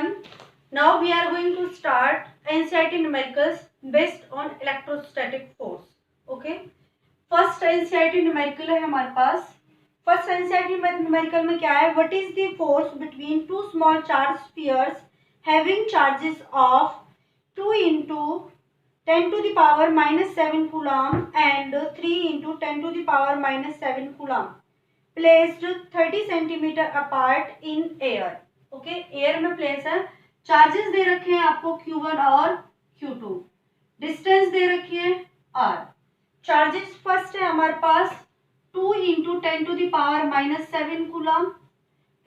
everyone. Now we are going to start NCERT numericals based on electrostatic force. Okay. First NCERT numerical है हमारे पास. First NCERT numerical में क्या है? What is the force between two small charge spheres having charges of 2 into 10 to the power minus 7 coulomb and 3 into 10 to the power minus 7 coulomb placed 30 centimeter apart in air. Okay, air में place है. Charges दे रखे हैं आपको Q1 और Q2. Distance दे रखी है R. Charges first है हमारे पास 2 into 10 to the power minus 7 coulomb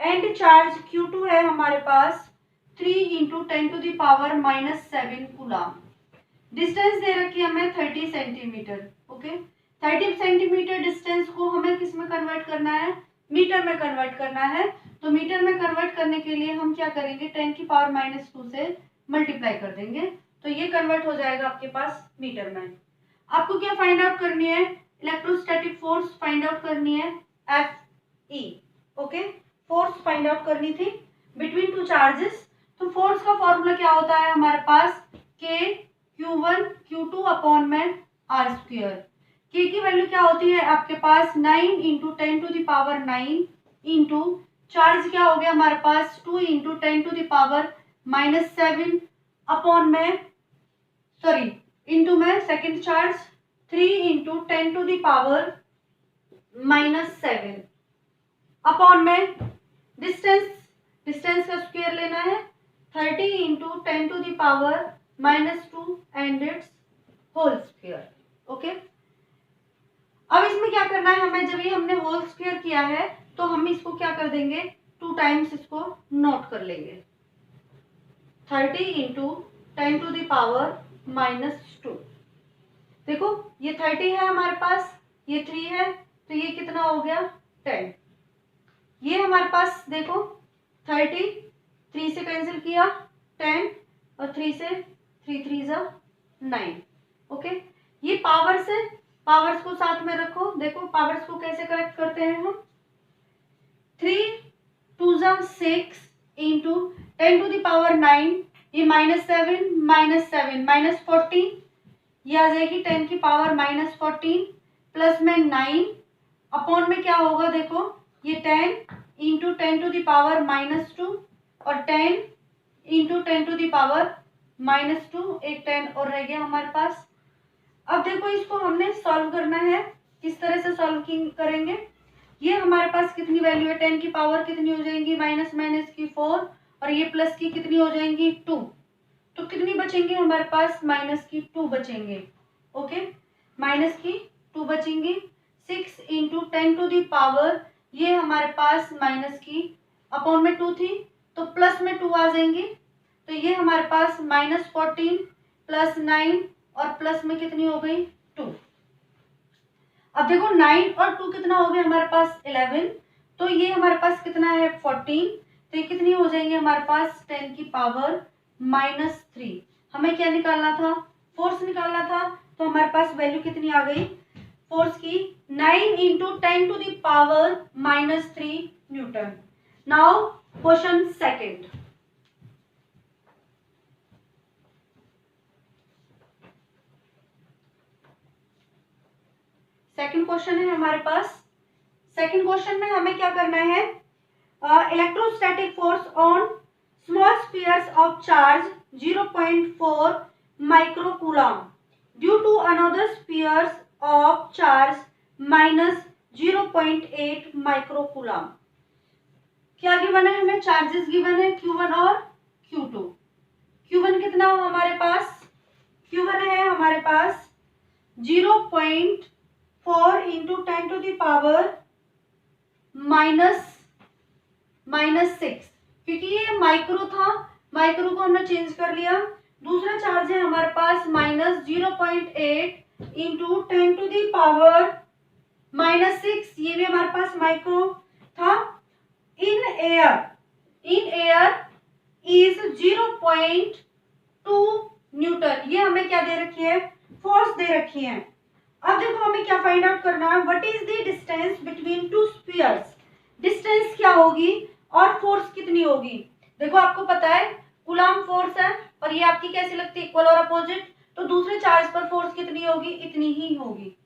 and charge Q2 है हमारे पास 3 into 10 to the power minus 7 coulomb. Distance दे रखी है हमें 30 सेंटीमीटर. ओके, 30 सेंटीमीटर डिस्टेंस को हमें किस में कन्वर्ट करना है? मीटर में कन्वर्ट करना है. तो मीटर में कन्वर्ट करने के लिए हम क्या करेंगे? 10 की पावर -2 से मल्टीप्लाई कर देंगे तो ये कन्वर्ट हो जाएगा आपके पास मीटर में. आपको क्या फाइंड आउट करनी है? इलेक्ट्रोस्टैटिक फोर्स फाइंड आउट करनी है, Fe. Okay, force find out करनी थी बिटवीन टू चार्जेस. तो फोर्स का फॉर्मूला क्या होता है हमारे पास? K Q1 Q2 अपॉन में R स्क्वायर. K की वैल्यू क्या होती है आपके पास? 9 into 10 to the power 9 into charge क्या हो गया हमारे पास? 2 into 10 to the power -7 upon में इंटू में second charge 3 into 10 to the power -7 upon में डिस्टेंस का स्क्वायर लेना है 30 into 10 to the power -2 and its whole square. Okay, अब इसमें क्या करना है हमें? जब ये हमने होल स्क्वायर किया है तो हम इसको क्या कर देंगे? 2 टाइम्स इसको नोट कर लेंगे. 30 into 10 to the power -2. देखो ये 30 है हमारे पास, ये 3 है तो ये कितना हो गया? 10. ये हमारे पास देखो 30 3 से कैंसिल किया 10 और 3 से 3 3 जा 9. ओके, ये पावर्स को साथ में रखो. देखो पावर्स को कैसे करेक्ट करते हैं हम? 3 2 जा 6 इंटू 10 टू द पावर 9, ये -7 -14, ये आ जाएगी 10 की पावर -14 प्लस में 9 अपॉन में क्या होगा? देखो ये 10 इंटू 10 टू द पावर -2 और 10 इंटू 10 टू द पावर -2, एक 10 और रह गया हमारे पास. अब देखो इसको हमने सॉल्व करना है. किस तरह से सॉल्व करेंगे? ये हमारे पास कितनी वैल्यू है? 10 की पावर कितनी हो जाएंगी? माइनस की 4 और ये प्लस की कितनी हो जाएंगी? 2. तो कितनी बचेंगे हमारे पास? माइनस की 2 बचेंगे. ओके, माइनस की 2 बचेंगी. 6 इंटू 10 टू द पावर, ये हमारे पास माइनस की अपॉन में 2 थी तो प्लस में 2 आ जाएंगी. तो ये हमारे पास -14 प्लस 9 और प्लस में कितनी हो गई? 2. अब देखो 9 और 2 कितना हो गया हमारे पास? 11. तो ये हमारे पास कितना है? 14. तो ये कितनी हो जाएंगे हमारे पास? 10 की पावर -3. हमें क्या निकालना था? फोर्स निकालना था. तो हमारे पास वैल्यू कितनी आ गई फोर्स की? 9 into 10 to the power -3 Newton. Now question second. Second question है हमारे पास. सेकंड क्वेश्चन में हमें क्या करना है? Electrostatic force on small spheres of charge 0.4 micro coulomb due to another spheres of charge -0.8 micro coulomb. क्या गिवन है हमें? चार्जेस गिवन है Q1 और Q2. Q1 कितना हो हमारे पास? Q1 है हमारे पास 0.4 into 10 to the power -6. क्योंकि ये माइक्रो था, माइक्रो को हमने चेंज कर लिया. दूसरा चार्ज है हमारे पास -0.8 इंटू 10 टू द पावर -6, ये भी हमारे पास माइक्रो था. In air is 0.2 Newton. ये हमें क्या दे रखी है? फोर्स दे रखी है. अब देखो हमें क्या फाइंड आउट करना है? What is the distance between two spheres. Distance क्या होगी और फोर्स कितनी होगी? देखो आपको पता है कूलम फोर्स है और ये आपकी कैसी लगती है, इक्वल और अपोजिट, तो दूसरे चार्ज पर फोर्स कितनी होगी, इतनी ही होगी।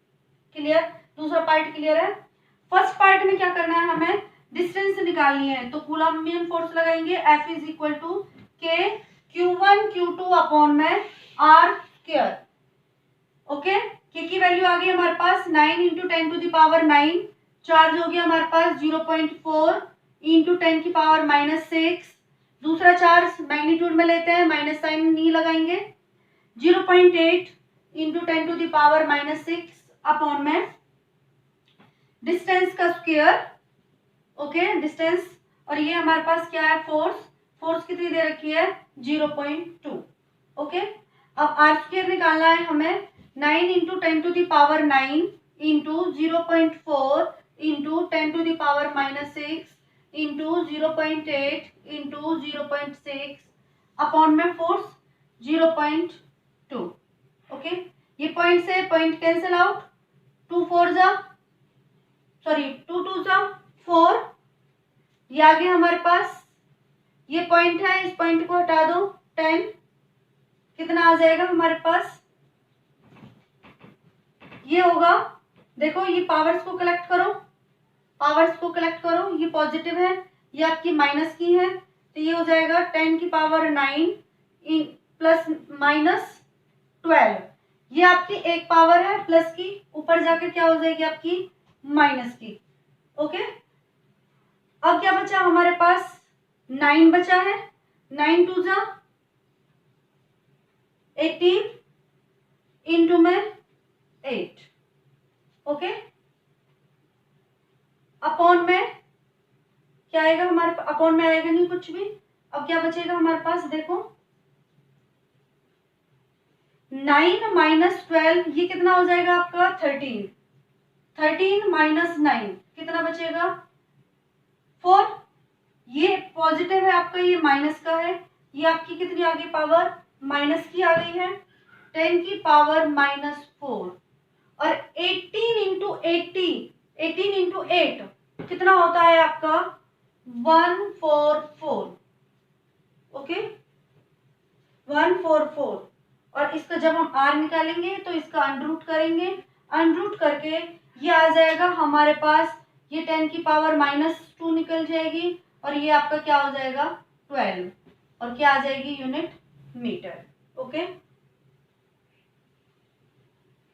क्लियर, दूसरा पार्ट क्लियर है। फर्स्ट पार्ट में क्या करना है, हमें डिस्टेंस निकालनी है, तो कूलम्बियन फोर्स लगाएंगे F is equal to K Q1 Q2 upon में R स्क्वायर। ओके, K की वैल्यू आ गई हमारे पास 9 into 10 to the power 9, charge हो गया हमारे पास 0.4 इंटू 10 की पावर -6। दूसरा चार्ज मैग्नीट्यूड में लेते हैं, माइनस साइन नहीं लगाएंगे, 0.8 into 10 to the power -6 upon में डिस्टेंस का स्क्वायर। ओके, डिस्टेंस, और ये हमारे पास क्या है, फोर्स। फोर्स कितनी दे रखी है, 0.2। ओके, अब आर स्क्वायर निकालना है हमें, 9 into 10 to the power 9 into 0.4 into 10 to the power -6 into 0.8 into 0.6 upon में फोर्स 0.2। ओके, ये पॉइंट से पॉइंट कैंसिल आउट, 2 4 जा, सॉरी 2 2 जा 4, ये आ गया हमारे पास, ये पॉइंट है, इस पॉइंट को हटा दो, 10, कितना आ जाएगा हमारे पास, ये होगा, देखो ये पावर्स को कलेक्ट करो, पावर्स को कलेक्ट करो, ये पॉजिटिव है, ये आपकी माइनस की है, तो ये हो जाएगा 10 की पावर 9 प्लस -12, ये आपकी एक पावर है प्लस की, ऊपर जाकर क्या हो जाएगी आपकी माइनस की। ओके, अब क्या बचा हमारे पास, 9 बचा है, 9 2 जा 18 इंटू में 8। ओके, अपॉन में क्या आएगा हमारे पास, अपॉन में आएगा नहीं कुछ भी। अब क्या बचेगा हमारे पास, देखो 9 माइनस 12, ये कितना हो जाएगा आपका 13, 13 माइनस 9 कितना बचेगा 4, ये पॉजिटिव है आपका, ये माइनस का है, ये आपकी कितनी आ गई पावर, माइनस की आ गई है, 10 की पावर -4, और 18 इंटू 18 इंटू 8 कितना होता है आपका 144। ओके, 144, और इसका जब हम r निकालेंगे तो इसका अंडरूट करेंगे, अंडरूट करके ये आ जाएगा हमारे पास, ये 10 की पावर -2 निकल जाएगी, और ये आपका क्या हो जाएगा 12, और क्या आ जाएगी यूनिट मीटर। ओके,